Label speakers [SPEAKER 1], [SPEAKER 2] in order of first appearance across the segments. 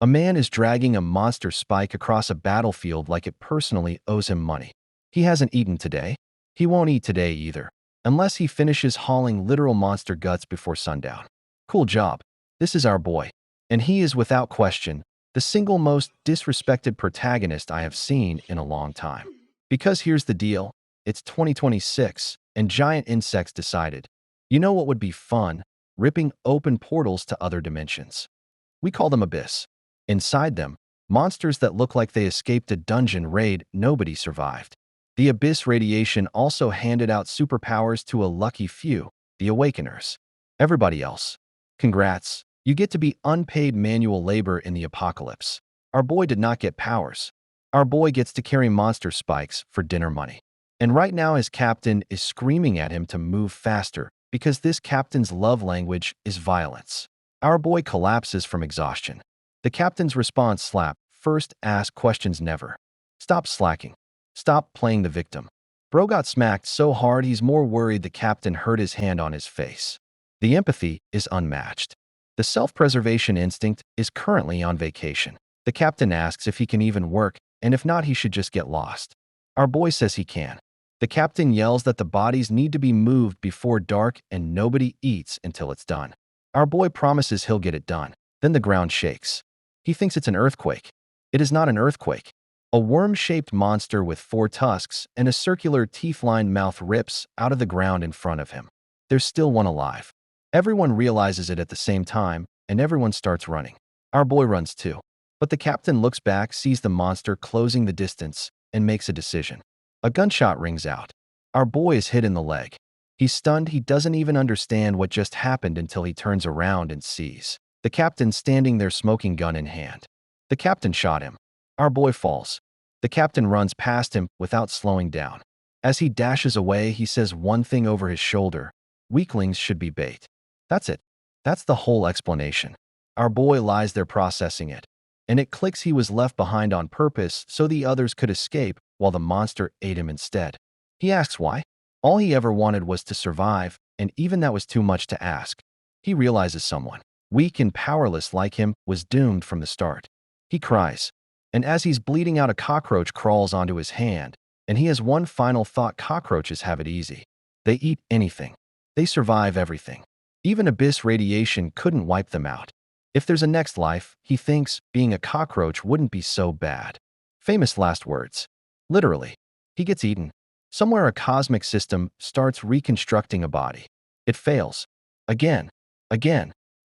[SPEAKER 1] A man is dragging a monster spike across a battlefield like it personally owes him money. He hasn't eaten today. He won't eat today either, unless he finishes hauling literal monster guts before sundown. Cool job. This is our boy. And he is without question the single most disrespected protagonist I have seen in a long time. Because here's the deal, it's 2026, and giant insects decided, you know what would be fun? Ripping open portals to other dimensions. We call them Abyss. Inside them, monsters that look like they escaped a dungeon raid nobody survived. The Abyss radiation also handed out superpowers to a lucky few, the Awakeners. Everybody else, congrats, you get to be unpaid manual labor in the apocalypse. Our boy did not get powers. Our boy gets to carry monster spikes for dinner money. And right now his captain is screaming at him to move faster because this captain's love language is violence. Our boy collapses from exhaustion. The captain's response slap, first ask questions never. Stop slacking. Stop playing the victim. Bro got smacked so hard he's more worried the captain hurt his hand on his face. The empathy is unmatched. The self-preservation instinct is currently on vacation. The captain asks if he can even work, and if not, he should just get lost. Our boy says he can. The captain yells that the bodies need to be moved before dark and nobody eats until it's done. Our boy promises he'll get it done. Then the ground shakes. He thinks it's an earthquake. It is not an earthquake. A worm-shaped monster with 4 tusks and a circular teeth-lined mouth rips out of the ground in front of him. There's still one alive. Everyone realizes it at the same time, and everyone starts running. Our boy runs too. But the captain looks back, sees the monster closing the distance, and makes a decision. A gunshot rings out. Our boy is hit in the leg. He's stunned. He doesn't even understand what just happened until he turns around and sees the captain standing there, smoking gun in hand. The captain shot him. Our boy falls. The captain runs past him without slowing down. As he dashes away, he says one thing over his shoulder: weaklings should be bait. That's it. That's the whole explanation. Our boy lies there processing it. And it clicks, he was left behind on purpose so the others could escape while the monster ate him instead. He asks why. All he ever wanted was to survive, and even that was too much to ask. He realizes someone, weak and powerless like him, was doomed from the start. He cries. And as he's bleeding out, a cockroach crawls onto his hand, and he has one final thought: cockroaches have it easy. They eat anything. They survive everything. Even Abyss radiation couldn't wipe them out. If there's a next life, he thinks, being a cockroach wouldn't be so bad. Famous last words. Literally. He gets eaten. Somewhere a cosmic system starts reconstructing a body. It fails. Again.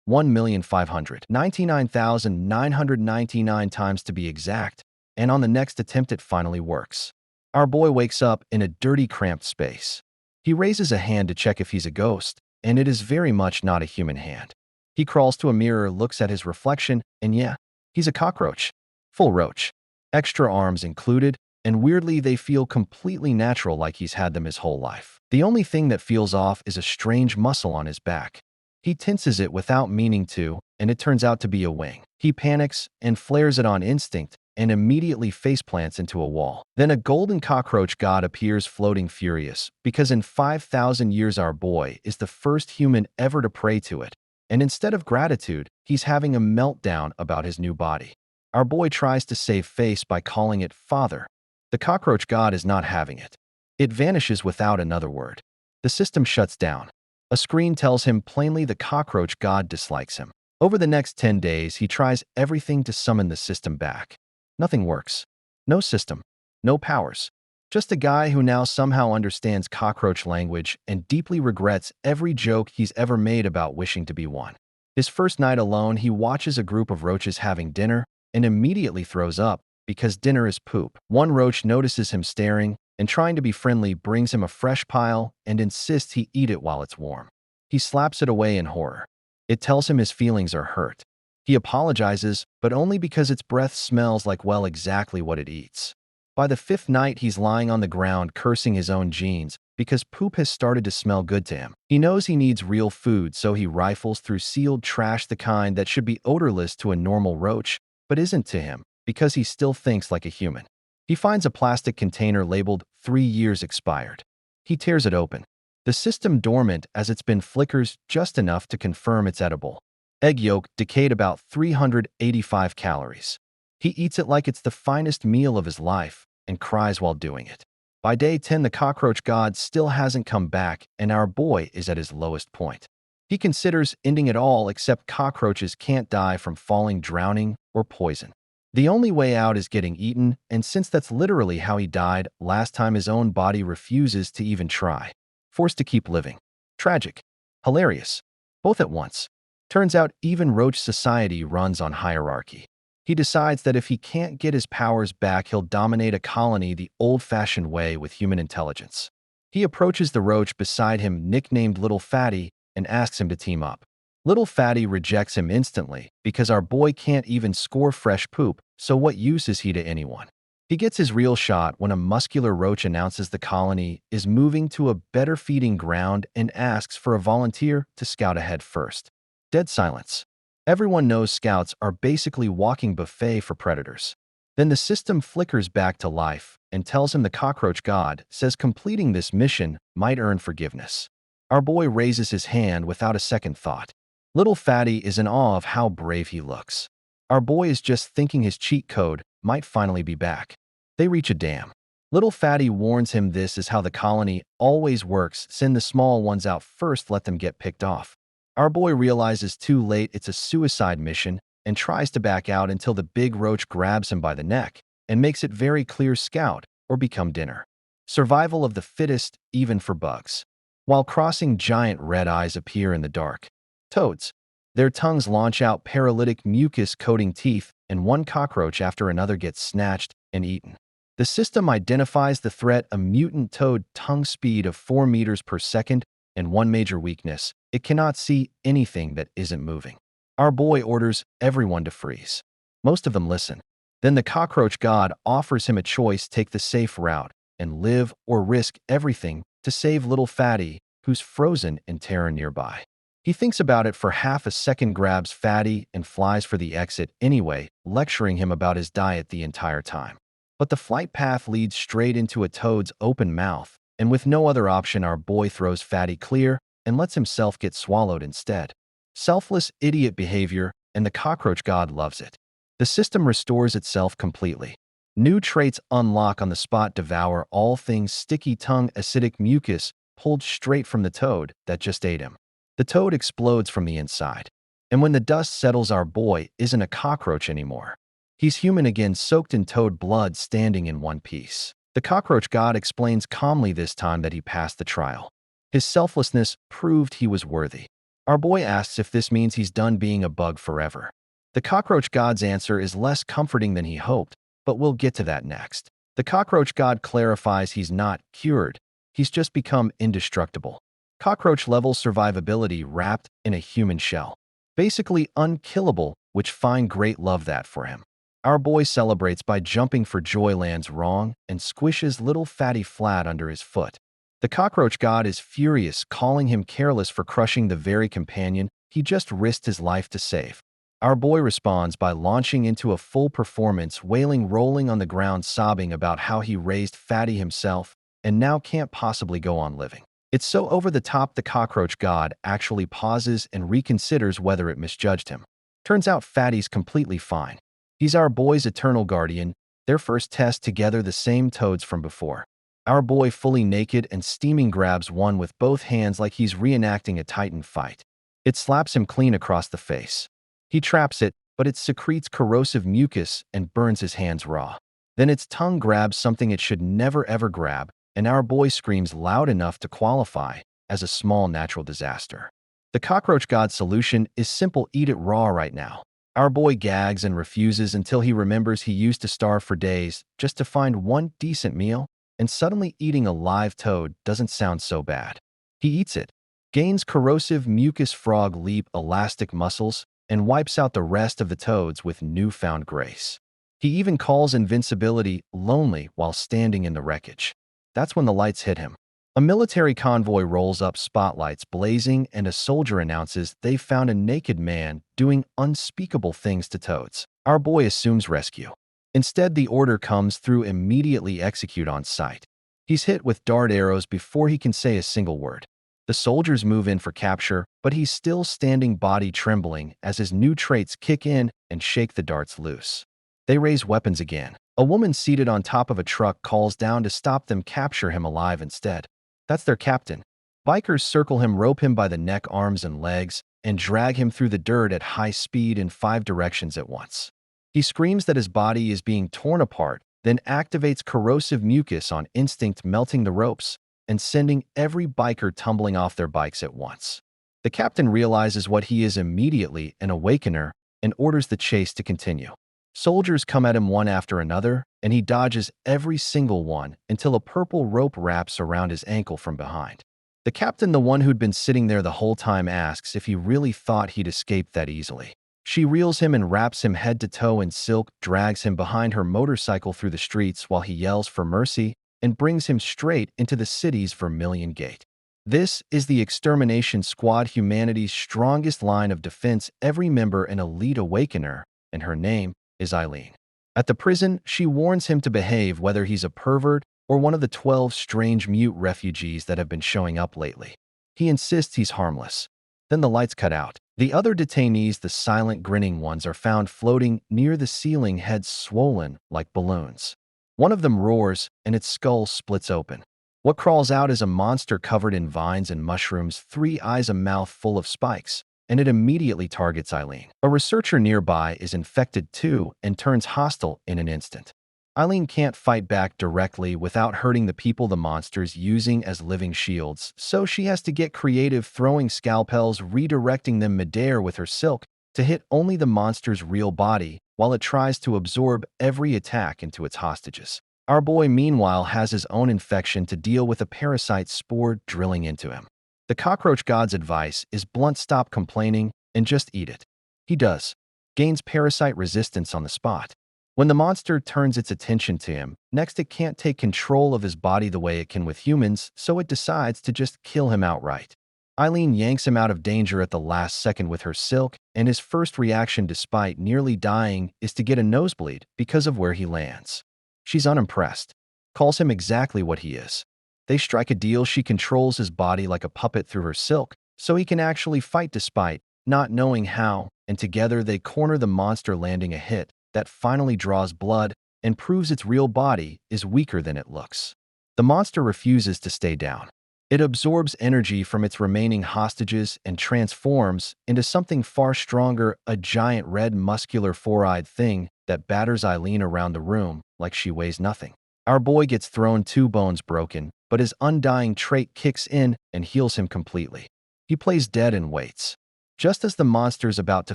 [SPEAKER 1] 1,599,999 times to be exact, and on the next attempt it finally works. Our boy wakes up in a dirty, cramped space. He raises a hand to check if he's a ghost, and it is very much not a human hand. He crawls to a mirror, looks at his reflection, and yeah, he's a cockroach. Full roach. Extra arms included, and weirdly they feel completely natural, like he's had them his whole life. The only thing that feels off is a strange muscle on his back. He tenses it without meaning to, and it turns out to be a wing. He panics and flares it on instinct and immediately faceplants into a wall. Then a golden cockroach god appears, floating furious, because in 5,000 years our boy is the first human ever to pray to it. And instead of gratitude, he's having a meltdown about his new body. Our boy tries to save face by calling it father. The cockroach god is not having it. It vanishes without another word. The system shuts down. A screen tells him plainly the cockroach god dislikes him. Over the next 10 days, he tries everything to summon the system back. Nothing works. No system. No powers. Just a guy who now somehow understands cockroach language and deeply regrets every joke he's ever made about wishing to be one. His first night alone, he watches a group of roaches having dinner and immediately throws up because dinner is poop. One roach notices him staring and, trying to be friendly, brings him a fresh pile and insists he eat it while it's warm. He slaps it away in horror. It tells him his feelings are hurt. He apologizes, but only because its breath smells like, well, exactly what it eats. By the 5th night, he's lying on the ground cursing his own genes because poop has started to smell good to him. He knows he needs real food, so he rifles through sealed trash, the kind that should be odorless to a normal roach, but isn't to him because he still thinks like a human. He finds a plastic container labeled 3 years expired. He tears it open. The system, dormant as it's been, flickers just enough to confirm it's edible. Egg yolk decayed about 385 calories. He eats it like it's the finest meal of his life and cries while doing it. By day 10, the cockroach god still hasn't come back, and our boy is at his lowest point. He considers ending it all, except cockroaches can't die from falling, drowning, or poison. The only way out is getting eaten, and since that's literally how he died last time, his own body refuses to even try. Forced to keep living. Tragic. Hilarious. Both at once. Turns out even roach society runs on hierarchy. He decides that if he can't get his powers back, he'll dominate a colony the old-fashioned way with human intelligence. He approaches the roach beside him, nicknamed Little Fatty, and asks him to team up. Little Fatty rejects him instantly because our boy can't even score fresh poop, so what use is he to anyone? He gets his real shot when a muscular roach announces the colony is moving to a better feeding ground and asks for a volunteer to scout ahead first. Dead silence. Everyone knows scouts are basically walking buffet for predators. Then the system flickers back to life and tells him the cockroach god says completing this mission might earn forgiveness. Our boy raises his hand without a second thought. Little Fatty is in awe of how brave he looks. Our boy is just thinking his cheat code might finally be back. They reach a dam. Little Fatty warns him this is how the colony always works: send the small ones out first, let them get picked off. Our boy realizes too late it's a suicide mission and tries to back out until the big roach grabs him by the neck and makes it very clear: scout or become dinner. Survival of the fittest, even for bugs. While crossing, giant red eyes appear in the dark. Toads. Their tongues launch out paralytic mucus-coating teeth, and one cockroach after another gets snatched and eaten. The system identifies the threat: a mutant toad tongue speed of 4 meters per second, and one major weakness: it cannot see anything that isn't moving. Our boy orders everyone to freeze. Most of them listen. Then the cockroach god offers him a choice: take the safe route and live, or risk everything to save Little Fatty, who's frozen in terror nearby. He thinks about it for half a second, grabs Fatty, and flies for the exit anyway, lecturing him about his diet the entire time. But the flight path leads straight into a toad's open mouth, and with no other option, our boy throws Fatty clear and lets himself get swallowed instead. Selfless idiot behavior, and the cockroach god loves it. The system restores itself completely. New traits unlock on the spot: devour all things sticky tongue, acidic mucus pulled straight from the toad that just ate him. The toad explodes from the inside. And when the dust settles, our boy isn't a cockroach anymore. He's human again, soaked in toad blood, standing in one piece. The cockroach god explains calmly this time that he passed the trial. His selflessness proved he was worthy. Our boy asks if this means he's done being a bug forever. The cockroach god's answer is less comforting than he hoped, but we'll get to that next. The cockroach god clarifies he's not cured, he's just become indestructible. Cockroach-level survivability wrapped in a human shell. Basically unkillable, which fine, great, love that for him. Our boy celebrates by jumping for joy, lands wrong, and squishes Little Fatty flat under his foot. The cockroach god is furious, calling him careless for crushing the very companion he just risked his life to save. Our boy responds by launching into a full performance, wailing, rolling on the ground, sobbing about how he raised Fatty himself and now can't possibly go on living. It's so over the top, the cockroach god actually pauses and reconsiders whether it misjudged him. Turns out Fatty's completely fine. He's our boy's eternal guardian, their first test together, the same toads from before. Our boy, fully naked and steaming, grabs one with both hands like he's reenacting a titan fight. It slaps him clean across the face. He traps it, but it secretes corrosive mucus and burns his hands raw. Then its tongue grabs something it should never ever grab, and our boy screams loud enough to qualify as a small natural disaster. The cockroach god's solution is simple: eat it raw right now. Our boy gags and refuses until he remembers he used to starve for days just to find one decent meal, and suddenly eating a live toad doesn't sound so bad. He eats it, gains corrosive mucus, frog leap, elastic muscles, and wipes out the rest of the toads with newfound grace. He even calls invincibility lonely while standing in the wreckage. That's when the lights hit him. A military convoy rolls up, spotlights blazing, and a soldier announces they've found a naked man doing unspeakable things to toads. Our boy assumes rescue. Instead, the order comes through: immediately execute on sight. He's hit with dart arrows before he can say a single word. The soldiers move in for capture, but he's still standing, body trembling, as his new traits kick in and shake the darts loose. They raise weapons again. A woman seated on top of a truck calls down to stop them, capture him alive instead. That's their captain. Bikers circle him, rope him by the neck, arms, and legs, and drag him through the dirt at high speed in 5 directions at once. He screams that his body is being torn apart, then activates corrosive mucus on instinct, melting the ropes and sending every biker tumbling off their bikes at once. The captain realizes what he is immediately, an awakener, and orders the chase to continue. Soldiers come at him one after another, and he dodges every single one until a purple rope wraps around his ankle from behind. The captain, the one who'd been sitting there the whole time, asks if he really thought he'd escape that easily. She reels him and wraps him head to toe in silk, drags him behind her motorcycle through the streets while he yells for mercy, and brings him straight into the city's Vermilion Gate. This is the Extermination Squad, humanity's strongest line of defense, every member an elite awakener, and her name is Eileen. At the prison, she warns him to behave, whether he's a pervert or one of the 12 strange mute refugees that have been showing up lately. He insists he's harmless. Then the lights cut out. The other detainees, the silent, grinning ones, are found floating near the ceiling, heads swollen like balloons. One of them roars, and its skull splits open. What crawls out is a monster covered in vines and mushrooms, 3 eyes, a mouth full of spikes, and it immediately targets Eileen. A researcher nearby is infected too and turns hostile in an instant. Eileen can't fight back directly without hurting the people the monster's using as living shields, so she has to get creative, throwing scalpels, redirecting them midair with her silk to hit only the monster's real body while it tries to absorb every attack into its hostages. Our boy, meanwhile, has his own infection to deal with, a parasite spore drilling into him. The cockroach god's advice is blunt: stop complaining and just eat it. He does. Gains parasite resistance on the spot. When the monster turns its attention to him, next it can't take control of his body the way it can with humans, so it decides to just kill him outright. Eileen yanks him out of danger at the last second with her silk, and his first reaction, despite nearly dying, is to get a nosebleed because of where he lands. She's unimpressed, calls him exactly what he is. They strike a deal. She controls his body like a puppet through her silk, so he can actually fight despite not knowing how, and together they corner the monster, landing a hit that finally draws blood and proves its real body is weaker than it looks. The monster refuses to stay down. It absorbs energy from its remaining hostages and transforms into something far stronger, a giant red, muscular, 4-eyed thing that batters Eileen around the room like she weighs nothing. Our boy gets thrown, 2 bones broken, but his undying trait kicks in and heals him completely. He plays dead and waits. Just as the monster's about to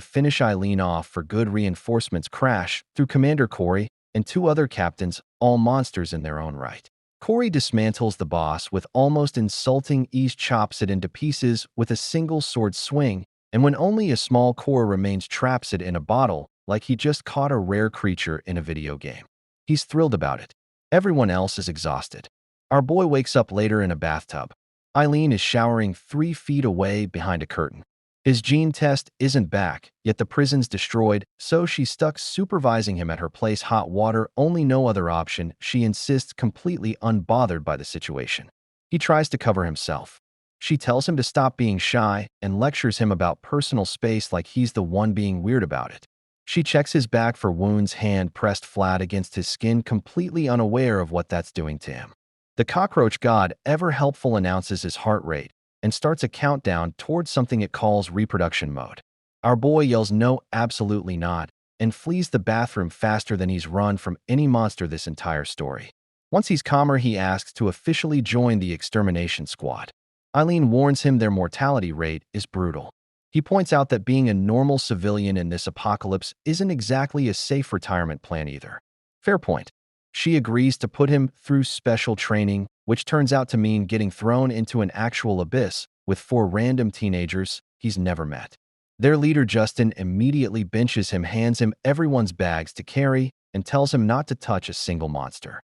[SPEAKER 1] finish Eileen off for good, reinforcements crash through Commander Corey and 2 other captains, all monsters in their own right. Corey dismantles the boss with almost insulting ease, chops it into pieces with a single sword swing, and when only a small core remains, traps it in a bottle like he just caught a rare creature in a video game. He's thrilled about it. Everyone else is exhausted. Our boy wakes up later in a bathtub. Eileen is showering 3 feet away behind a curtain. His gene test isn't back, yet the prison's destroyed, so she's stuck supervising him at her place. Hot water, only, no other option. She insists, completely unbothered by the situation. He tries to cover himself. She tells him to stop being shy and lectures him about personal space like he's the one being weird about it. She checks his back for wounds, hand pressed flat against his skin, completely unaware of what that's doing to him. The cockroach god, ever helpful, announces his heart rate and starts a countdown towards something it calls reproduction mode. Our boy yells no, absolutely not, and flees the bathroom faster than he's run from any monster this entire story. Once he's calmer, he asks to officially join the extermination squad. Eileen warns him their mortality rate is brutal. He points out that being a normal civilian in this apocalypse isn't exactly a safe retirement plan either. Fair point. She agrees to put him through special training, which turns out to mean getting thrown into an actual abyss with 4 random teenagers he's never met. Their leader, Justin, immediately benches him, hands him everyone's bags to carry, and tells him not to touch a single monster.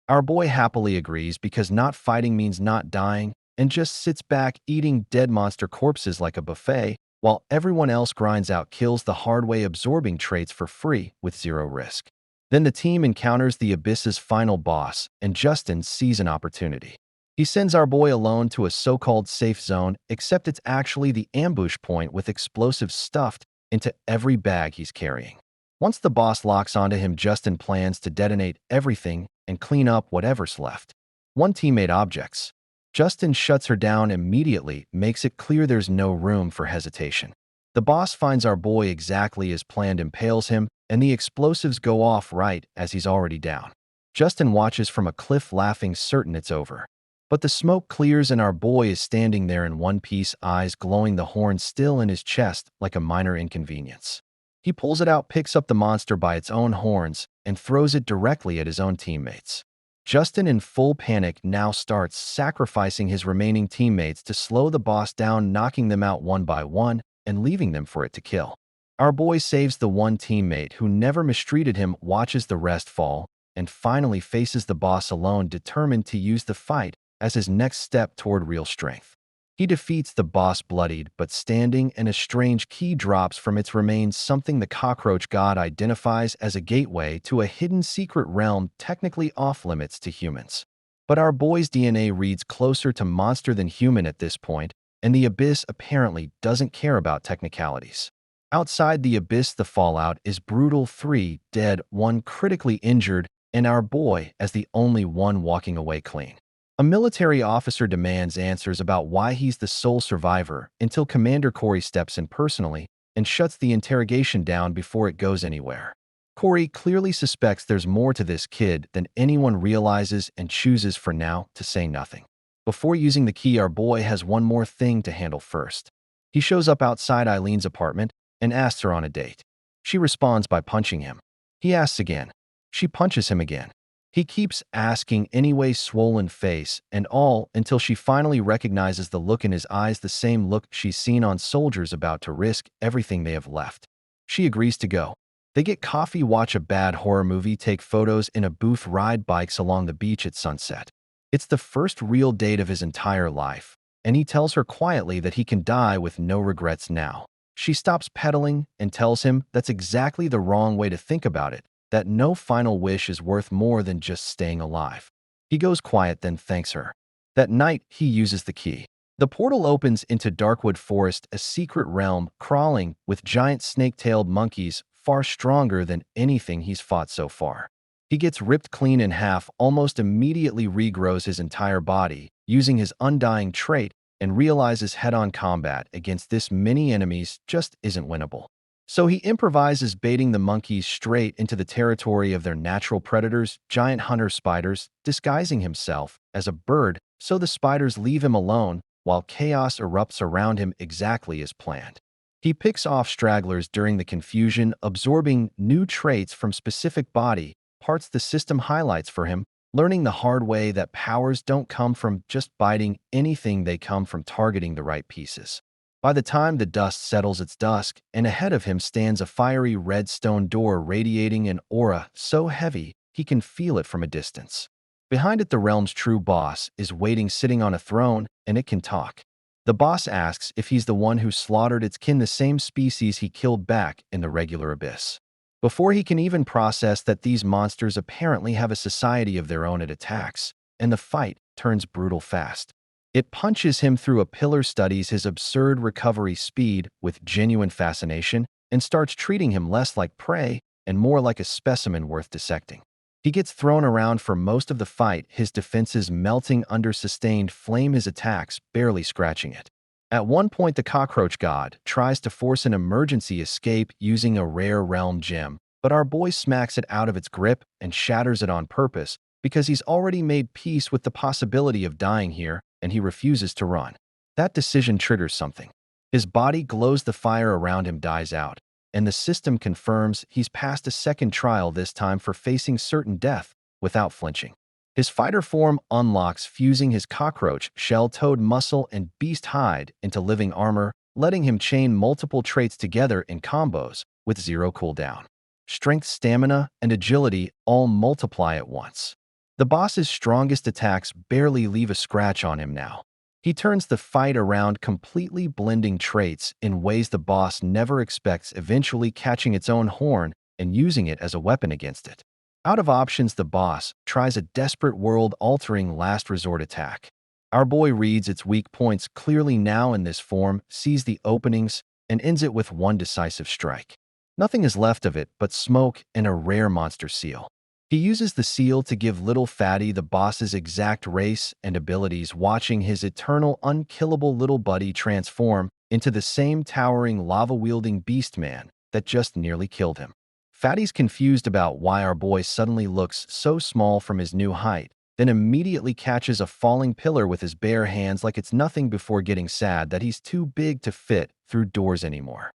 [SPEAKER 1] Our boy happily agrees because not fighting means not dying, and just sits back eating dead monster corpses like a buffet, while everyone else grinds out kills the hard way, absorbing traits for free with 0 risk. Then the team encounters the abyss's final boss, and Justin sees an opportunity. He sends our boy alone to a so-called safe zone, except it's actually the ambush point with explosives stuffed into every bag he's carrying. Once the boss locks onto him, Justin plans to detonate everything and clean up whatever's left. One teammate objects. Justin shuts her down immediately, makes it clear there's no room for hesitation. The boss finds our boy exactly as planned, impales him, and the explosives go off right as he's already down. Justin watches from a cliff, laughing, certain it's over. But the smoke clears and our boy is standing there in one piece, eyes glowing, the horn still in his chest like a minor inconvenience. He pulls it out, picks up the monster by its own horns, and throws it directly at his own teammates. Justin, in full panic, now starts sacrificing his remaining teammates to slow the boss down, knocking them out one by one and leaving them for it to kill. Our boy saves the one teammate who never mistreated him, watches the rest fall, and finally faces the boss alone, determined to use the fight as his next step toward real strength. He defeats the boss bloodied but standing, and a strange key drops from its remains, something the cockroach god identifies as a gateway to a hidden secret realm technically off-limits to humans. But our boy's DNA reads closer to monster than human at this point, and the abyss apparently doesn't care about technicalities. Outside the abyss, the fallout is brutal: 3 dead, 1 critically injured, and our boy as the only one walking away clean. A military officer demands answers about why he's the sole survivor until Commander Corey steps in personally and shuts the interrogation down before it goes anywhere. Corey clearly suspects there's more to this kid than anyone realizes and chooses for now to say nothing. Before using the key, our boy has one more thing to handle first. He shows up outside Eileen's apartment and asks her on a date. She responds by punching him. He asks again. She punches him again. He keeps asking anyway, swollen face and all, until she finally recognizes the look in his eyes, the same look she's seen on soldiers about to risk everything they have left. She agrees to go. They get coffee, watch a bad horror movie, take photos in a booth, ride bikes along the beach at sunset. It's the first real date of his entire life, and he tells her quietly that he can die with no regrets now. She stops pedaling and tells him that's exactly the wrong way to think about it, that no final wish is worth more than just staying alive. He goes quiet, then thanks her. That night, he uses the key. The portal opens into Darkwood Forest, a secret realm crawling with giant snake-tailed monkeys, far stronger than anything he's fought so far. He gets ripped clean in half, almost immediately regrows his entire body, using his undying trait, and realizes head-on combat against this many enemies just isn't winnable. So he improvises, baiting the monkeys straight into the territory of their natural predators, giant hunter spiders, disguising himself as a bird so the spiders leave him alone while chaos erupts around him exactly as planned. He picks off stragglers during the confusion, absorbing new traits from specific body parts the system highlights for him, learning the hard way that powers don't come from just biting anything, they come from targeting the right pieces. By the time the dust settles, it's dusk, and ahead of him stands a fiery red stone door radiating an aura so heavy he can feel it from a distance. Behind it, the realm's true boss is waiting, sitting on a throne, and it can talk. The boss asks if he's the one who slaughtered its kin, the same species he killed back in the regular abyss. Before he can even process that these monsters apparently have a society of their own, it attacks, and the fight turns brutal fast. It punches him through a pillar, studies his absurd recovery speed with genuine fascination, and starts treating him less like prey and more like a specimen worth dissecting. He gets thrown around for most of the fight, his defenses melting under sustained flame, his attacks barely scratching it. At one point, the cockroach god tries to force an emergency escape using a rare realm gem, but our boy smacks it out of its grip and shatters it on purpose because he's already made peace with the possibility of dying here, and he refuses to run. That decision triggers something. His body glows, the fire around him dies out, and the system confirms he's passed a second trial, this time for facing certain death without flinching. His fighter form unlocks, fusing his cockroach, shell-toed muscle, and beast hide into living armor, letting him chain multiple traits together in combos with zero cooldown. Strength, stamina, and agility all multiply at once. The boss's strongest attacks barely leave a scratch on him now. He turns the fight around, completely blending traits in ways the boss never expects, eventually catching its own horn and using it as a weapon against it. Out of options, the boss tries a desperate, world-altering last resort attack. Our boy reads its weak points clearly now in this form, sees the openings, and ends it with one decisive strike. Nothing is left of it but smoke and a rare monster seal. He uses the seal to give little Fatty the boss's exact race and abilities, watching his eternal, unkillable little buddy transform into the same towering, lava-wielding beast man that just nearly killed him. Fatty's confused about why our boy suddenly looks so small from his new height, then immediately catches a falling pillar with his bare hands like it's nothing before getting sad that he's too big to fit through doors anymore.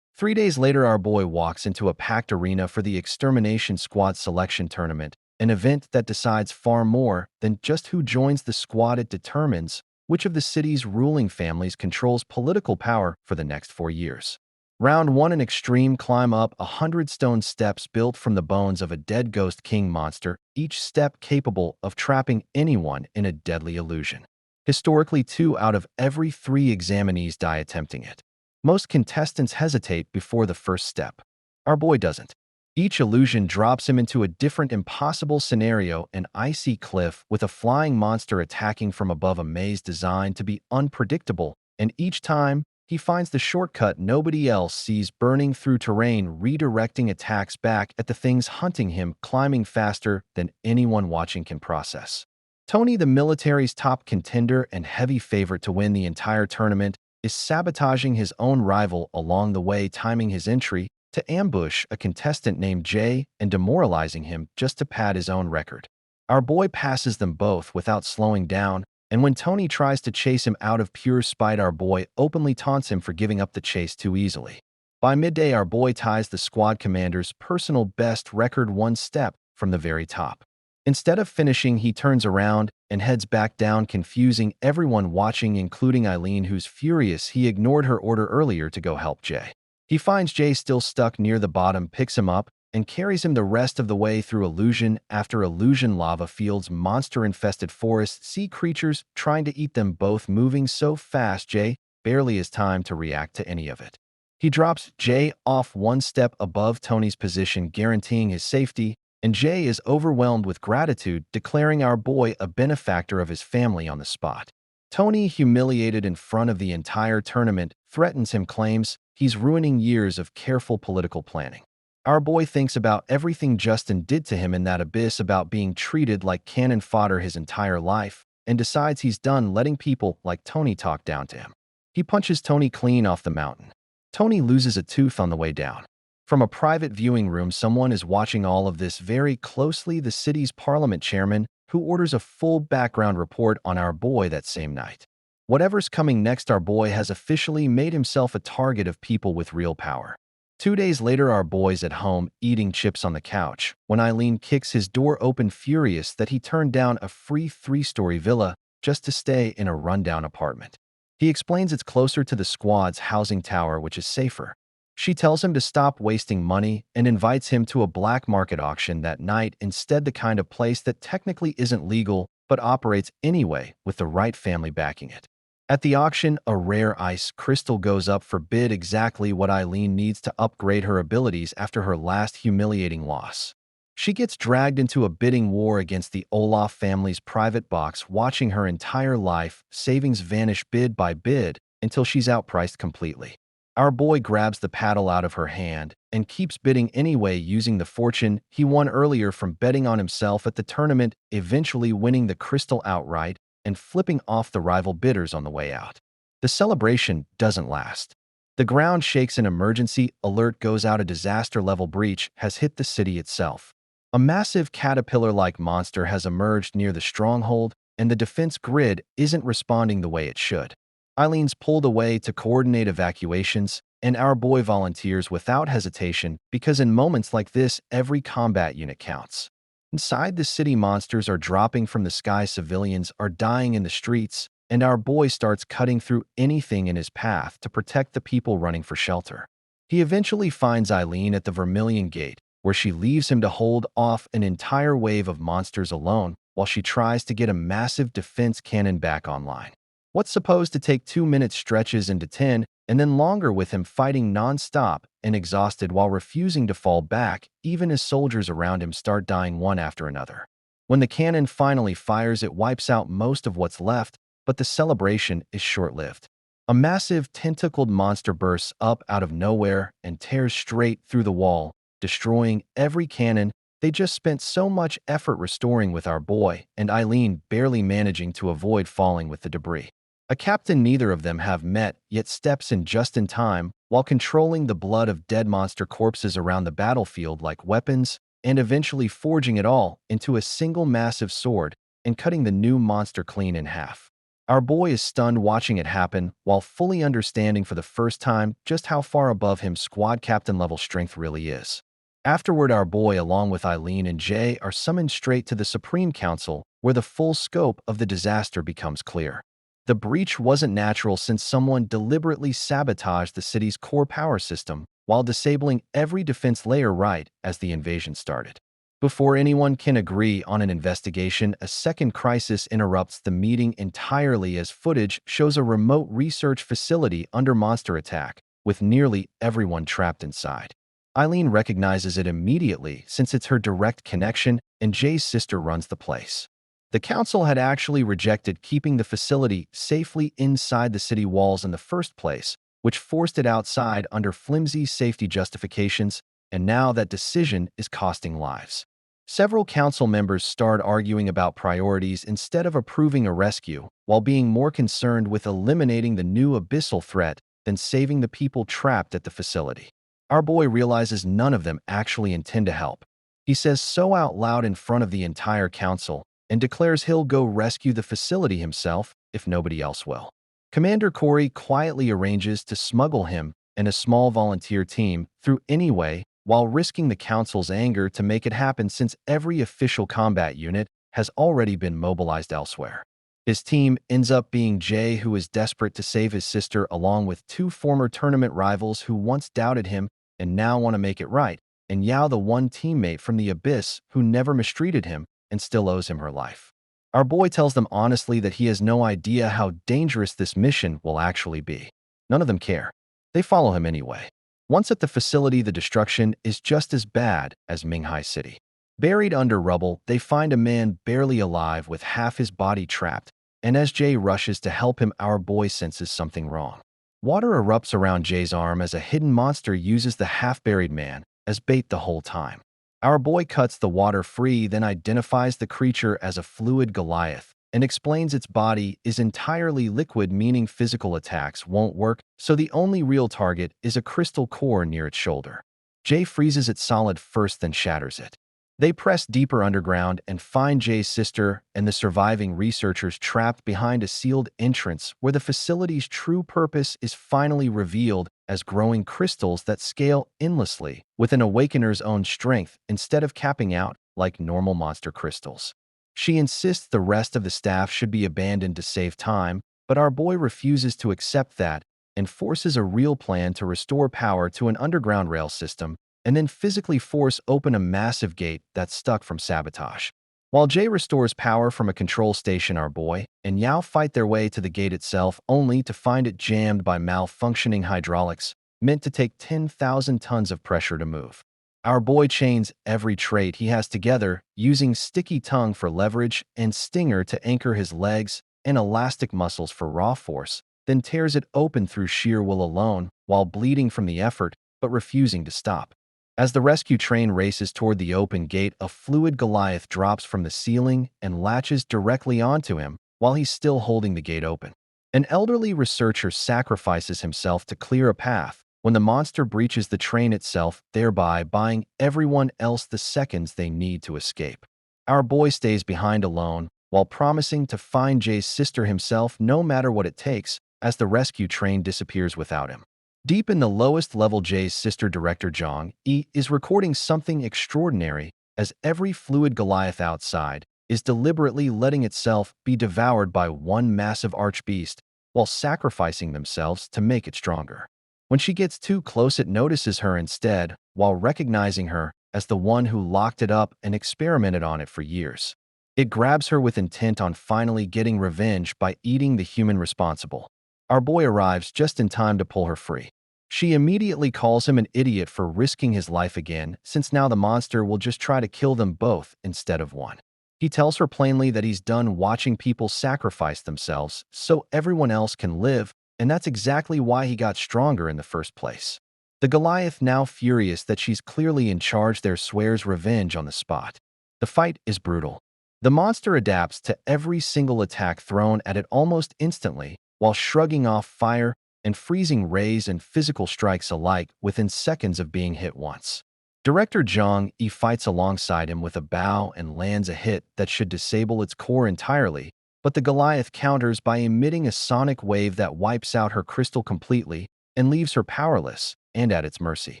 [SPEAKER 1] 3 days later, our boy walks into a packed arena for the Extermination Squad Selection Tournament, an event that decides far more than just who joins the squad. It determines which of the city's ruling families controls political power for the next 4 years. Round 1, an extreme climb up 100 stone steps built from the bones of a dead ghost king monster, each step capable of trapping anyone in a deadly illusion. Historically, 2 out of every 3 examinees die attempting it. Most contestants hesitate before the first step. Our boy doesn't. Each illusion drops him into a different impossible scenario, an icy cliff with a flying monster attacking from above, a maze designed to be unpredictable, and each time, he finds the shortcut nobody else sees, burning through terrain, redirecting attacks back at the things hunting him, climbing faster than anyone watching can process. Tony, the military's top contender and heavy favorite to win the entire tournament, is sabotaging his own rival along the way, timing his entry to ambush a contestant named Jay and demoralizing him just to pad his own record. Our boy passes them both without slowing down, and when Tony tries to chase him out of pure spite, our boy openly taunts him for giving up the chase too easily. By midday, our boy ties the squad commander's personal best record, 1 step from the very top. Instead of finishing, he turns around and heads back down, confusing everyone watching, including Eileen, who's furious he ignored her order earlier to go help Jay. He finds Jay still stuck near the bottom, picks him up, and carries him the rest of the way through illusion after illusion, lava fields, monster-infested forests, sea creatures trying to eat them both, moving so fast Jay barely has time to react to any of it. He drops Jay off 1 step above Tony's position, guaranteeing his safety, and Jay is overwhelmed with gratitude, declaring our boy a benefactor of his family on the spot. Tony, humiliated in front of the entire tournament, threatens him, claims he's ruining years of careful political planning. Our boy thinks about everything Justin did to him in that abyss, about being treated like cannon fodder his entire life, and decides he's done letting people like Tony talk down to him. He punches Tony clean off the mountain. Tony loses a tooth on the way down. From a private viewing room, someone is watching all of this very closely, the city's parliament chairman, who orders a full background report on our boy that same night. Whatever's coming next, our boy has officially made himself a target of people with real power. 2 days later, our boy's at home, eating chips on the couch, when Eileen kicks his door open, furious that he turned down a free 3-story villa just to stay in a rundown apartment. He explains it's closer to the squad's housing tower, which is safer. She tells him to stop wasting money and invites him to a black market auction that night instead, the kind of place that technically isn't legal but operates anyway with the right family backing it. At the auction, a rare ice crystal goes up for bid, exactly what Eileen needs to upgrade her abilities after her last humiliating loss. She gets dragged into a bidding war against the Olaf family's private box, watching her entire life savings vanish bid by bid until she's outpriced completely. Our boy grabs the paddle out of her hand and keeps bidding anyway, using the fortune he won earlier from betting on himself at the tournament, eventually winning the crystal outright and flipping off the rival bidders on the way out. The celebration doesn't last. The ground shakes, an emergency alert goes out, a disaster-level breach has hit the city itself. A massive caterpillar-like monster has emerged near the stronghold, and the defense grid isn't responding the way it should. Eileen's pulled away to coordinate evacuations, and our boy volunteers without hesitation, because in moments like this, every combat unit counts. Inside the city, monsters are dropping from the sky, civilians are dying in the streets, and our boy starts cutting through anything in his path to protect the people running for shelter. He eventually finds Eileen at the Vermilion Gate, where she leaves him to hold off an entire wave of monsters alone while she tries to get a massive defense cannon back online. What's supposed to take 2 minutes stretches into 10, and then longer, with him fighting non-stop and exhausted while refusing to fall back, even as soldiers around him start dying one after another. When the cannon finally fires, it wipes out most of what's left, But the celebration is short-lived. A massive tentacled monster bursts up out of nowhere and tears straight through the wall, destroying every cannon they just spent so much effort restoring, with our boy and Eileen barely managing to avoid falling with the debris. A captain neither of them have met yet steps in just in time while controlling the blood of dead monster corpses around the battlefield like weapons and eventually forging it all into a single massive sword and cutting the new monster clean in half. Our boy is stunned watching it happen while fully understanding for the first time just how far above him squad captain level strength really is. Afterward, our boy, along with Eileen and Jay, are summoned straight to the Supreme Council, where the full scope of the disaster becomes clear. The breach wasn't natural since someone deliberately sabotaged the city's core power system while disabling every defense layer right as the invasion started. Before anyone can agree on an investigation, a second crisis interrupts the meeting entirely as footage shows a remote research facility under monster attack, with nearly everyone trapped inside. Eileen recognizes it immediately since it's her direct connection, and Jay's sister runs the place. The council had actually rejected keeping the facility safely inside the city walls in the first place, which forced it outside under flimsy safety justifications, and now that decision is costing lives. Several council members start arguing about priorities instead of approving a rescue, while being more concerned with eliminating the new abyssal threat than saving the people trapped at the facility. Our boy realizes none of them actually intend to help. He says so out loud in front of the entire council and declares he'll go rescue the facility himself if nobody else will. Commander Corey quietly arranges to smuggle him and a small volunteer team through anyway, while risking the council's anger to make it happen since every official combat unit has already been mobilized elsewhere. His team ends up being Jay, who is desperate to save his sister, along with two former tournament rivals who once doubted him and now want to make it right, and Yao, the one teammate from the Abyss who never mistreated him and still owes him her life. Our boy tells them honestly that he has no idea how dangerous this mission will actually be. None of them care. They follow him anyway. Once at the facility, the destruction is just as bad as Minghai City. Buried under rubble, they find a man barely alive with half his body trapped, and as Jay rushes to help him, our boy senses something wrong. Water erupts around Jay's arm as a hidden monster uses the half-buried man as bait the whole time. Our boy cuts the water free, then identifies the creature as a fluid Goliath and explains its body is entirely liquid, meaning physical attacks won't work, so the only real target is a crystal core near its shoulder. Jay freezes it solid first, then shatters it. They press deeper underground and find Jay's sister and the surviving researchers trapped behind a sealed entrance where the facility's true purpose is finally revealed as growing crystals that scale endlessly with an awakener's own strength instead of capping out like normal monster crystals. She insists the rest of the staff should be abandoned to save time, but our boy refuses to accept that and forces a real plan to restore power to an underground rail system and then physically force open a massive gate that's stuck from sabotage. While Jay restores power from a control station, our boy and Yao fight their way to the gate itself, only to find it jammed by malfunctioning hydraulics meant to take 10,000 tons of pressure to move. Our boy chains every trait he has together, using Sticky Tongue for leverage and Stinger to anchor his legs and Elastic Muscles for raw force, then tears it open through sheer will alone while bleeding from the effort but refusing to stop. As the rescue train races toward the open gate, a fluid Goliath drops from the ceiling and latches directly onto him while he's still holding the gate open. An elderly researcher sacrifices himself to clear a path when the monster breaches the train itself, thereby buying everyone else the seconds they need to escape. Our boy stays behind alone while promising to find Jay's sister himself no matter what it takes as the rescue train disappears without him. Deep in the lowest level, Jay's sister, Director Zhang Yi, is recording something extraordinary as every fluid Goliath outside is deliberately letting itself be devoured by one massive archbeast while sacrificing themselves to make it stronger. When she gets too close, it notices her instead, while recognizing her as the one who locked it up and experimented on it for years. It grabs her with intent on finally getting revenge by eating the human responsible. Our boy arrives just in time to pull her free. She immediately calls him an idiot for risking his life again, since now the monster will just try to kill them both instead of one. He tells her plainly that he's done watching people sacrifice themselves so everyone else can live, and that's exactly why he got stronger in the first place. The Goliath, now furious that she's clearly in charge there, swears revenge on the spot. The fight is brutal. The monster adapts to every single attack thrown at it almost instantly, while shrugging off fire and freezing rays and physical strikes alike within seconds of being hit once. Director Zhang Yi fights alongside him with a bow and lands a hit that should disable its core entirely, but the Goliath counters by emitting a sonic wave that wipes out her crystal completely and leaves her powerless and at its mercy.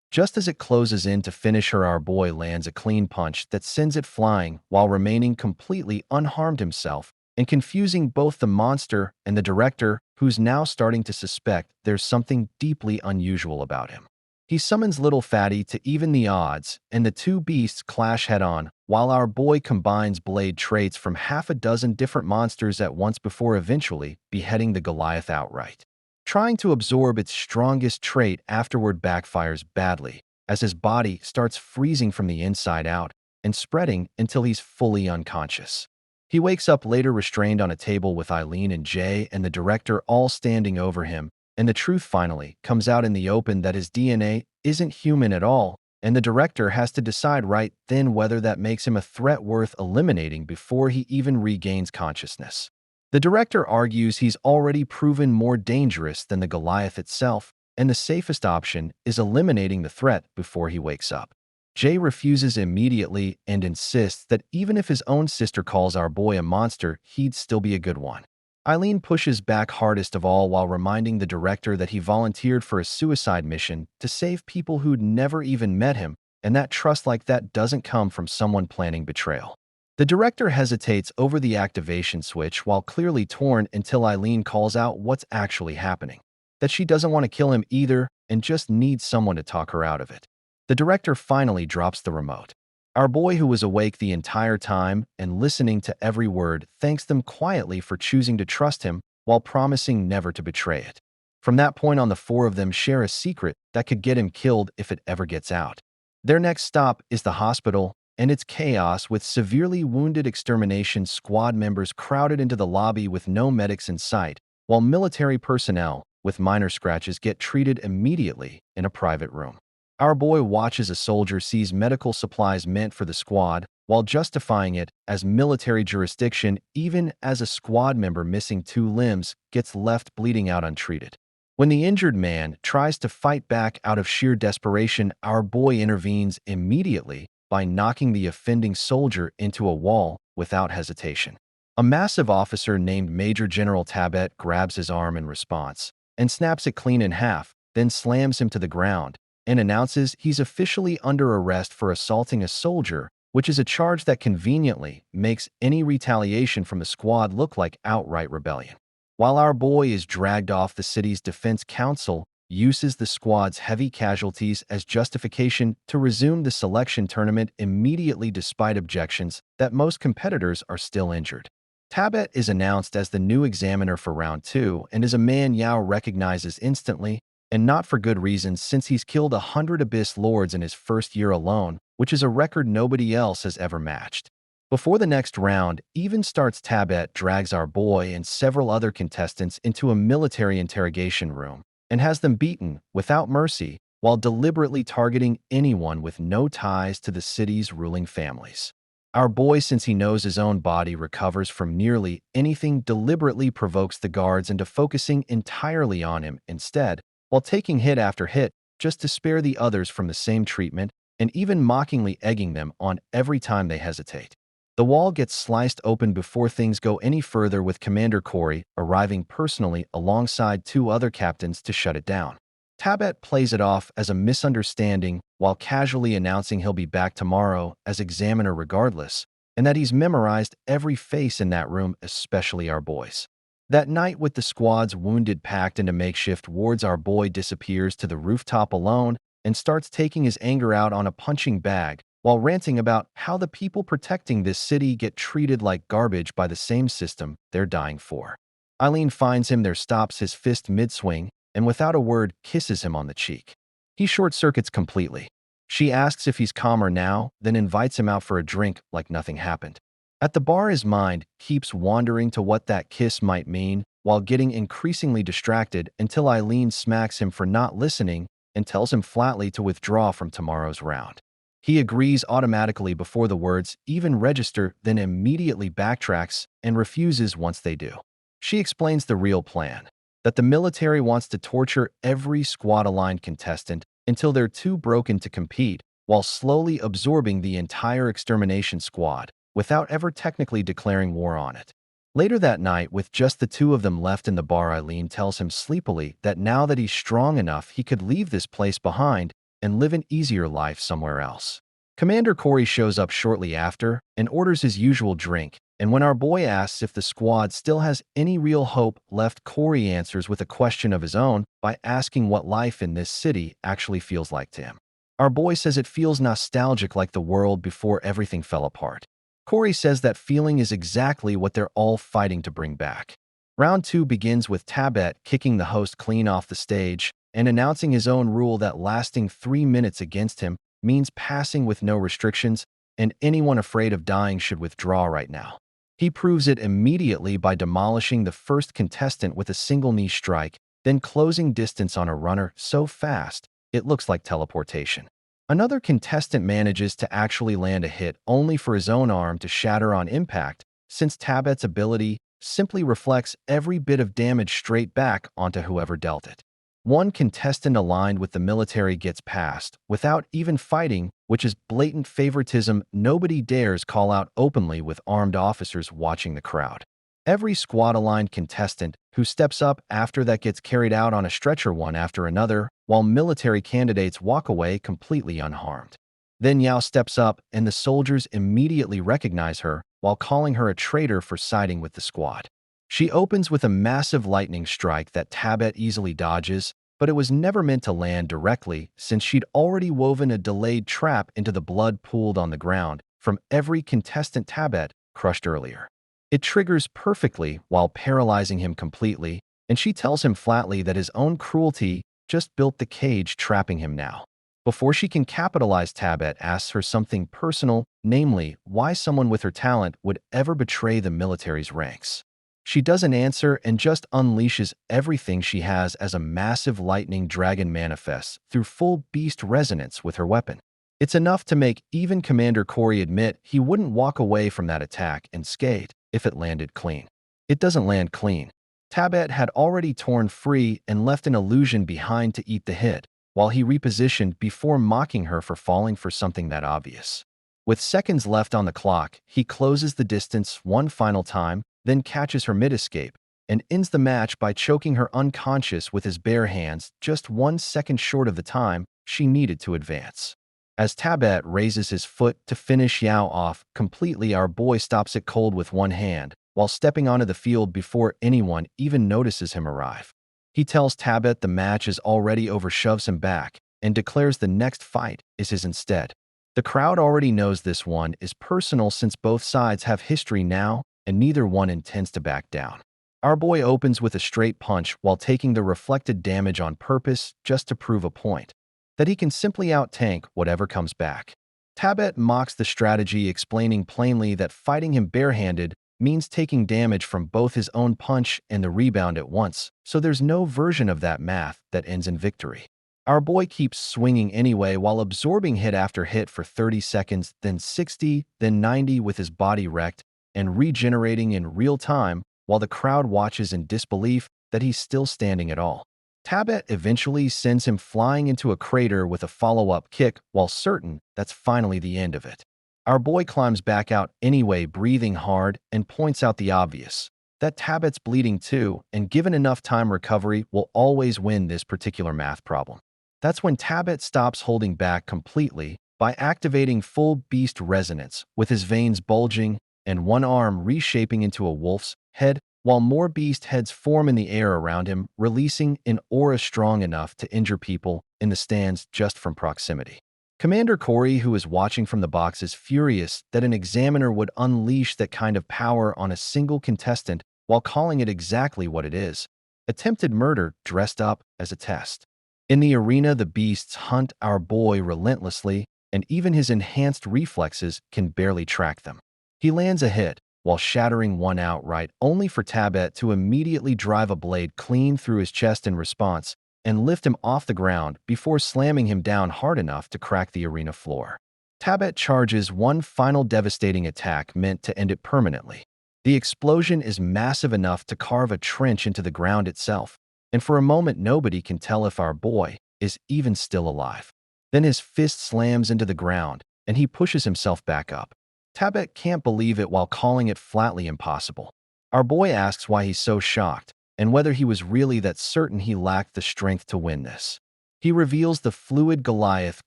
[SPEAKER 1] Just as it closes in to finish her, our boy lands a clean punch that sends it flying while remaining completely unharmed himself and confusing both the monster and the director, who's now starting to suspect there's something deeply unusual about him. He summons Little Fatty to even the odds, and the two beasts clash head-on, while our boy combines blade traits from half a dozen different monsters at once before eventually beheading the Goliath outright. Trying to absorb its strongest trait afterward backfires badly, as his body starts freezing from the inside out and spreading until he's fully unconscious. He wakes up later restrained on a table with Eileen and Jay and the director all standing over him, and the truth finally comes out in the open that his DNA isn't human at all, and the director has to decide right then whether that makes him a threat worth eliminating before he even regains consciousness. The director argues he's already proven more dangerous than the Goliath itself, and the safest option is eliminating the threat before he wakes up. Jay refuses immediately and insists that even if his own sister calls our boy a monster, he'd still be a good one. Eileen pushes back hardest of all while reminding the director that he volunteered for a suicide mission to save people who'd never even met him, and that trust like that doesn't come from someone planning betrayal. The director hesitates over the activation switch while clearly torn until Eileen calls out what's actually happening, that she doesn't want to kill him either and just needs someone to talk her out of it. The director finally drops the remote. Our boy, who was awake the entire time and listening to every word, thanks them quietly for choosing to trust him while promising never to betray it. From that point on, the four of them share a secret that could get him killed if it ever gets out. Their next stop is the hospital, and it's chaos with severely wounded extermination squad members crowded into the lobby with no medics in sight, while military personnel with minor scratches get treated immediately in a private room. Our boy watches a soldier seize medical supplies meant for the squad while justifying it as military jurisdiction, even as a squad member missing two limbs gets left bleeding out untreated. When the injured man tries to fight back out of sheer desperation, our boy intervenes immediately by knocking the offending soldier into a wall without hesitation. A massive officer named Major General Tabet grabs his arm in response and snaps it clean in half, then slams him to the ground and announces he's officially under arrest for assaulting a soldier, which is a charge that conveniently makes any retaliation from the squad look like outright rebellion. While our boy is dragged off, the city's defense council uses the squad's heavy casualties as justification to resume the selection tournament immediately despite objections that most competitors are still injured. Tabet is announced as the new examiner for round 2 and is a man Yao recognizes instantly, and not for good reasons, since he's killed 100 Abyss Lords in his first year alone, which is a record nobody else has ever matched. Before the next round even starts, Tabet drags our boy and several other contestants into a military interrogation room and has them beaten without mercy while deliberately targeting anyone with no ties to the city's ruling families. Our boy, since he knows his own body recovers from nearly anything, deliberately provokes the guards into focusing entirely on him instead, while taking hit after hit just to spare the others from the same treatment and even mockingly egging them on every time they hesitate. The wall gets sliced open before things go any further, with Commander Corey arriving personally alongside two other captains to shut it down. Tabet plays it off as a misunderstanding while casually announcing he'll be back tomorrow as examiner regardless, and that he's memorized every face in that room, especially our boy's. That night, with the squad's wounded packed into makeshift wards, our boy disappears to the rooftop alone and starts taking his anger out on a punching bag while ranting about how the people protecting this city get treated like garbage by the same system they're dying for. Eileen finds him there, stops his fist mid-swing, and without a word kisses him on the cheek. He short-circuits completely. She asks if he's calmer now, then invites him out for a drink like nothing happened. At the bar, his mind keeps wandering to what that kiss might mean, while getting increasingly distracted until Eileen smacks him for not listening and tells him flatly to withdraw from tomorrow's round. He agrees automatically before the words even register, then immediately backtracks and refuses once they do. She explains the real plan, that the military wants to torture every squad-aligned contestant until they're too broken to compete, while slowly absorbing the entire extermination squad without ever technically declaring war on it. Later that night, with just the two of them left in the bar, Eileen tells him sleepily that now that he's strong enough, he could leave this place behind and live an easier life somewhere else. Commander Corey shows up shortly after and orders his usual drink, and when our boy asks if the squad still has any real hope left, Corey answers with a question of his own by asking what life in this city actually feels like to him. Our boy says it feels nostalgic, like the world before everything fell apart. Corey says that feeling is exactly what they're all fighting to bring back. Round 2 begins with Tabet kicking the host clean off the stage and announcing his own rule that lasting 3 minutes against him means passing with no restrictions, and anyone afraid of dying should withdraw right now. He proves it immediately by demolishing the first contestant with a single knee strike, then closing distance on a runner so fast it looks like teleportation. Another contestant manages to actually land a hit, only for his own arm to shatter on impact, since Tabet's ability simply reflects every bit of damage straight back onto whoever dealt it. One contestant aligned with the military gets past without even fighting, which is blatant favoritism nobody dares call out openly with armed officers watching the crowd. Every squad-aligned contestant who steps up after that gets carried out on a stretcher one after another, while military candidates walk away completely unharmed. Then Yao steps up, and the soldiers immediately recognize her while calling her a traitor for siding with the squad. She opens with a massive lightning strike that Tabet easily dodges, but it was never meant to land directly since she'd already woven a delayed trap into the blood pooled on the ground from every contestant Tabet crushed earlier. It triggers perfectly while paralyzing him completely, and she tells him flatly that his own cruelty just built the cage trapping him now. Before she can capitalize, Tabet asks her something personal, namely, why someone with her talent would ever betray the military's ranks. She doesn't answer and just unleashes everything she has as a massive lightning dragon manifests through full beast resonance with her weapon. It's enough to make even Commander Corey admit he wouldn't walk away from that attack unscathed if it landed clean. It doesn't land clean. Tabet had already torn free and left an illusion behind to eat the hit, while he repositioned before mocking her for falling for something that obvious. With seconds left on the clock, he closes the distance one final time, then catches her mid-escape, and ends the match by choking her unconscious with his bare hands, just 1 second short of the time she needed to advance. As Tabet raises his foot to finish Yao off completely, our boy stops it cold with one hand, while stepping onto the field before anyone even notices him arrive. He tells Tabet the match is already over, shoves him back, and declares the next fight is his instead. The crowd already knows this one is personal since both sides have history now, and neither one intends to back down. Our boy opens with a straight punch while taking the reflected damage on purpose just to prove a point, that he can simply out-tank whatever comes back. Tabet mocks the strategy, explaining plainly that fighting him barehanded means taking damage from both his own punch and the rebound at once, so there's no version of that math that ends in victory. Our boy keeps swinging anyway while absorbing hit after hit for 30 seconds, then 60, then 90 with his body wrecked, and regenerating in real time while the crowd watches in disbelief that he's still standing at all. Tabet eventually sends him flying into a crater with a follow-up kick while certain that's finally the end of it. Our boy climbs back out anyway, breathing hard, and points out the obvious, that Tabet's bleeding too, and given enough time, recovery will always win this particular math problem. That's when Tabet stops holding back completely by activating full beast resonance, with his veins bulging and one arm reshaping into a wolf's head, while more beast heads form in the air around him, releasing an aura strong enough to injure people in the stands just from proximity. Commander Corey, who is watching from the box, is furious that an examiner would unleash that kind of power on a single contestant while calling it exactly what it is: attempted murder dressed up as a test. In the arena, the beasts hunt our boy relentlessly, and even his enhanced reflexes can barely track them. He lands a hit, while shattering one outright, only for Tabet to immediately drive a blade clean through his chest in response and lift him off the ground before slamming him down hard enough to crack the arena floor. Tabet charges one final devastating attack meant to end it permanently. The explosion is massive enough to carve a trench into the ground itself, and for a moment nobody can tell if our boy is even still alive. Then his fist slams into the ground, and he pushes himself back up. Tabet can't believe it while calling it flatly impossible. Our boy asks why he's so shocked, and whether he was really that certain he lacked the strength to win this. He reveals the fluid Goliath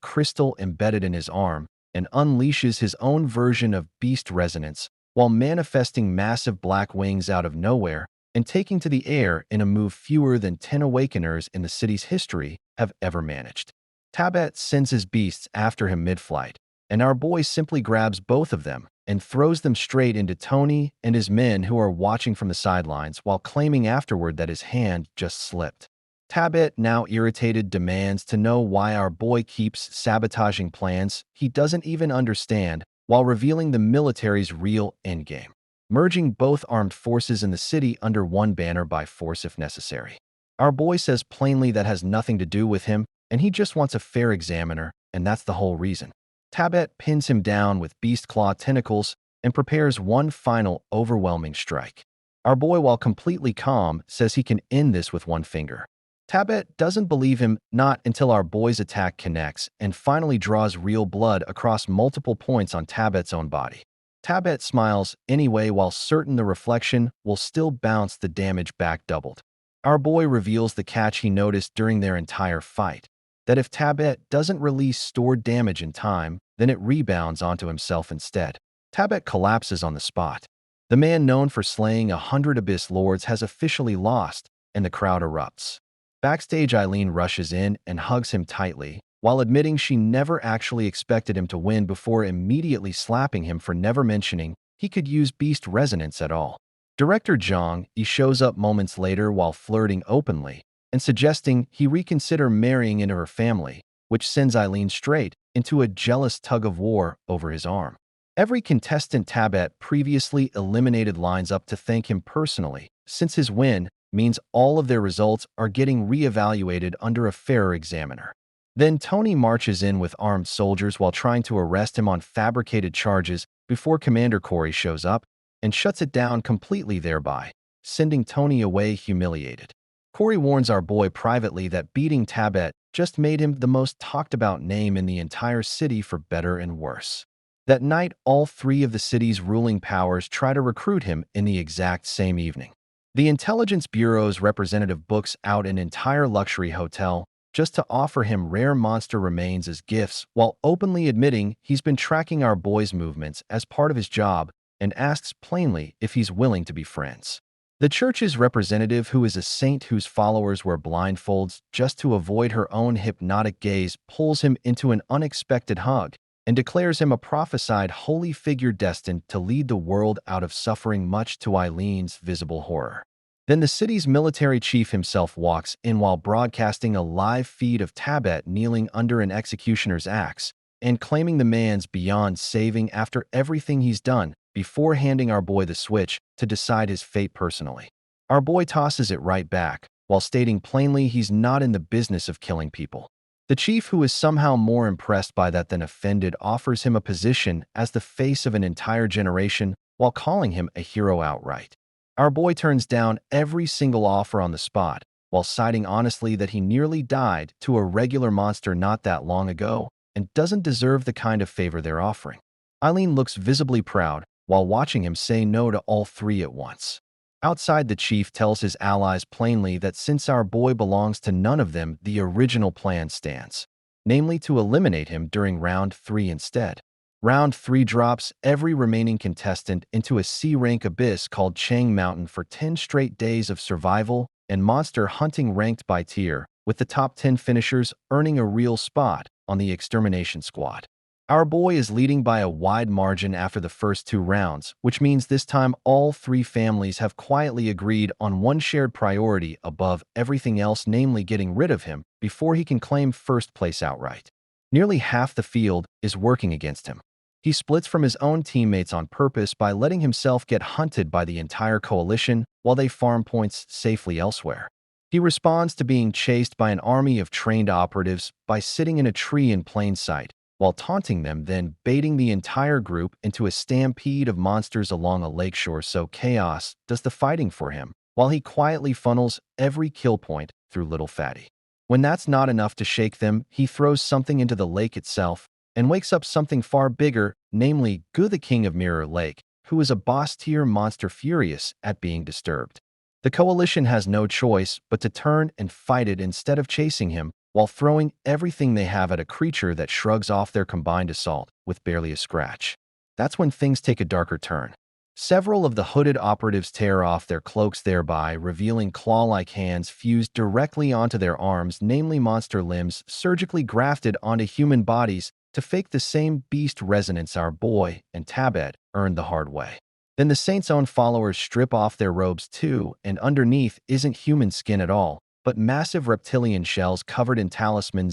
[SPEAKER 1] crystal embedded in his arm and unleashes his own version of beast resonance while manifesting massive black wings out of nowhere and taking to the air in a move fewer than 10 awakeners in the city's history have ever managed. Tabet sends his beasts after him mid-flight, and our boy simply grabs both of them and throws them straight into Tony and his men who are watching from the sidelines while claiming afterward that his hand just slipped. Tabet, now irritated, demands to know why our boy keeps sabotaging plans he doesn't even understand while revealing the military's real endgame, merging both armed forces in the city under one banner by force if necessary. Our boy says plainly that has nothing to do with him, and he just wants a fair examiner, and that's the whole reason. Tabet pins him down with beast claw tentacles and prepares one final overwhelming strike. Our boy, while completely calm, says he can end this with one finger. Tabet doesn't believe him, not until our boy's attack connects and finally draws real blood across multiple points on Tabet's own body. Tabet smiles anyway while certain the reflection will still bounce the damage back doubled. Our boy reveals the catch he noticed during their entire fight, that if Tabet doesn't release stored damage in time, then it rebounds onto himself instead. Tabet collapses on the spot. The man known for slaying 100 Abyss Lords has officially lost, and the crowd erupts. Backstage, Eileen rushes in and hugs him tightly, while admitting she never actually expected him to win before immediately slapping him for never mentioning he could use beast resonance at all. Director Zhang Yi shows up moments later while flirting openly and suggesting he reconsider marrying into her family, which sends Eileen straight into a jealous tug-of-war over his arm. Every contestant Tabet previously eliminated lines up to thank him personally, since his win means all of their results are getting re-evaluated under a fairer examiner. Then Tony marches in with armed soldiers while trying to arrest him on fabricated charges before Commander Corey shows up and shuts it down completely, thereby sending Tony away humiliated. Corey warns our boy privately that beating Tabet just made him the most talked-about name in the entire city for better and worse. That night, all three of the city's ruling powers try to recruit him in the exact same evening. The Intelligence Bureau's representative books out an entire luxury hotel just to offer him rare monster remains as gifts while openly admitting he's been tracking our boy's movements as part of his job and asks plainly if he's willing to be friends. The church's representative, who is a saint whose followers wear blindfolds just to avoid her own hypnotic gaze, pulls him into an unexpected hug and declares him a prophesied holy figure destined to lead the world out of suffering, much to Eileen's visible horror. Then the city's military chief himself walks in while broadcasting a live feed of Tabet kneeling under an executioner's axe and claiming the man's beyond saving after everything he's done, before handing our boy the switch to decide his fate personally. Our boy tosses it right back, while stating plainly he's not in the business of killing people. The chief, who is somehow more impressed by that than offended, offers him a position as the face of an entire generation while calling him a hero outright. Our boy turns down every single offer on the spot, while citing honestly that he nearly died to a regular monster not that long ago and doesn't deserve the kind of favor they're offering. Eileen looks visibly proud while watching him say no to all three at once. Outside, the chief tells his allies plainly that since our boy belongs to none of them, the original plan stands, namely to eliminate him during round 3 instead. Round 3 drops every remaining contestant into a C-rank abyss called Chang Mountain for 10 straight days of survival and monster hunting ranked by tier, with the top 10 finishers earning a real spot on the extermination squad. Our boy is leading by a wide margin after the first 2 rounds, which means this time all 3 families have quietly agreed on one shared priority above everything else, namely getting rid of him before he can claim first place outright. Nearly half the field is working against him. He splits from his own teammates on purpose by letting himself get hunted by the entire coalition while they farm points safely elsewhere. He responds to being chased by an army of trained operatives by sitting in a tree in plain sight, while taunting them, then baiting the entire group into a stampede of monsters along a lakeshore so chaos does the fighting for him, while he quietly funnels every kill point through Little Fatty. When that's not enough to shake them, he throws something into the lake itself and wakes up something far bigger, namely Gu the King of Mirror Lake, who is a boss-tier monster furious at being disturbed. The coalition has no choice but to turn and fight it instead of chasing him, while throwing everything they have at a creature that shrugs off their combined assault with barely a scratch. That's when things take a darker turn. Several of the hooded operatives tear off their cloaks, thereby revealing claw-like hands fused directly onto their arms, namely monster limbs surgically grafted onto human bodies to fake the same beast resonance our boy and Tabed earned the hard way. Then the Saint's own followers strip off their robes too, and underneath isn't human skin at all, but massive reptilian shells covered in talismans